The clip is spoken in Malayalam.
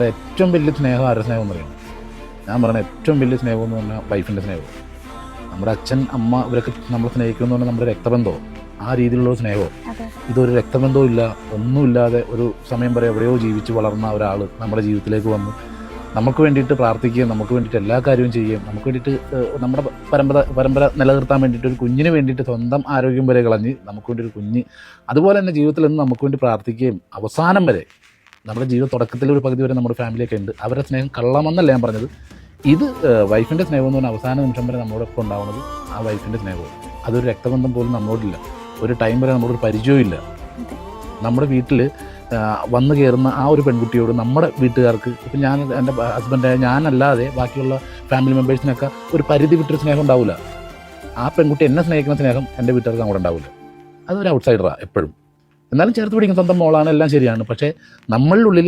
ഏറ്റവും വലിയ സ്നേഹം ആരുടെ സ്നേഹം എന്ന് പറയുന്നത്? ഞാൻ പറഞ്ഞ ഏറ്റവും വലിയ സ്നേഹം എന്ന് പറഞ്ഞാൽ വൈഫിൻ്റെ സ്നേഹം. നമ്മുടെ അച്ഛൻ അമ്മ ഇവരൊക്കെ നമ്മൾ സ്നേഹിക്കുന്നു പറഞ്ഞാൽ നമ്മുടെ രക്തബന്ധമോ ആ രീതിയിലുള്ള സ്നേഹമോ. ഇതൊരു രക്തബന്ധവും ഇല്ല, ഒന്നുമില്ലാതെ ഒരു സമയം വരെ എവിടെയോ ജീവിച്ച് വളർന്ന ഒരാൾ നമ്മുടെ ജീവിതത്തിലേക്ക് വന്ന് നമുക്ക് വേണ്ടിയിട്ട് പ്രാർത്ഥിക്കുകയും നമുക്ക് വേണ്ടിയിട്ട് എല്ലാ കാര്യവും ചെയ്യുകയും നമുക്ക് വേണ്ടിയിട്ട് നമ്മുടെ പരമ്പര നിലനിർത്താൻ വേണ്ടിയിട്ട് ഒരു കുഞ്ഞിന് വേണ്ടിയിട്ട് സ്വന്തം ആരോഗ്യം വരെ കളഞ്ഞ് നമുക്ക് വേണ്ടി ഒരു കുഞ്ഞ്, അതുപോലെ തന്നെ ജീവിതത്തിൽ നിന്ന് നമുക്ക് വേണ്ടി പ്രാർത്ഥിക്കുകയും അവസാനം വരെ നമ്മുടെ ജീവിത തുടക്കത്തിൽ ഒരു പകുതി വരെ നമ്മുടെ ഫാമിലിയൊക്കെ ഉണ്ട്. അവരുടെ സ്നേഹം കള്ളമെന്നല്ല ഞാൻ പറഞ്ഞത്. ഇത് വൈഫിൻ്റെ സ്നേഹം എന്ന് പറഞ്ഞാൽ അവസാന നിമിഷം വരെ നമ്മളോടൊപ്പം ഉണ്ടാവുന്നത് ആ വൈഫിൻ്റെ സ്നേഹവും. അതൊരു രക്തബന്ധം പോലും നമ്മളോടില്ല. ഒരു ടൈം വരെ നമ്മളൊരു പരിചയവും ഇല്ല. നമ്മുടെ വീട്ടിൽ വന്നു കയറുന്ന ആ ഒരു പെൺകുട്ടിയോട് നമ്മുടെ വീട്ടുകാർക്ക്, ഇപ്പം ഞാൻ എൻ്റെ ഹസ്ബൻഡ് ഞാനല്ലാതെ ബാക്കിയുള്ള ഫാമിലി മെമ്പേഴ്സിനൊക്കെ ഒരു പരിധി വിട്ടൊരു സ്നേഹം ഉണ്ടാവില്ല. ആ പെൺകുട്ടി എന്നെ സ്നേഹിക്കുന്ന സ്നേഹം എൻ്റെ വീട്ടുകാർക്ക് അങ്ങോട്ട് ഉണ്ടാവില്ല. അതൊരു ഔട്ട്സൈഡറാണ് എപ്പോഴും. എന്നാലും ചേർത്ത് പിടിക്കുന്ന സ്വന്തം മോളാണ്, എല്ലാം ശരിയാണ്. പക്ഷേ നമ്മളുടെ ഉള്ളിൽ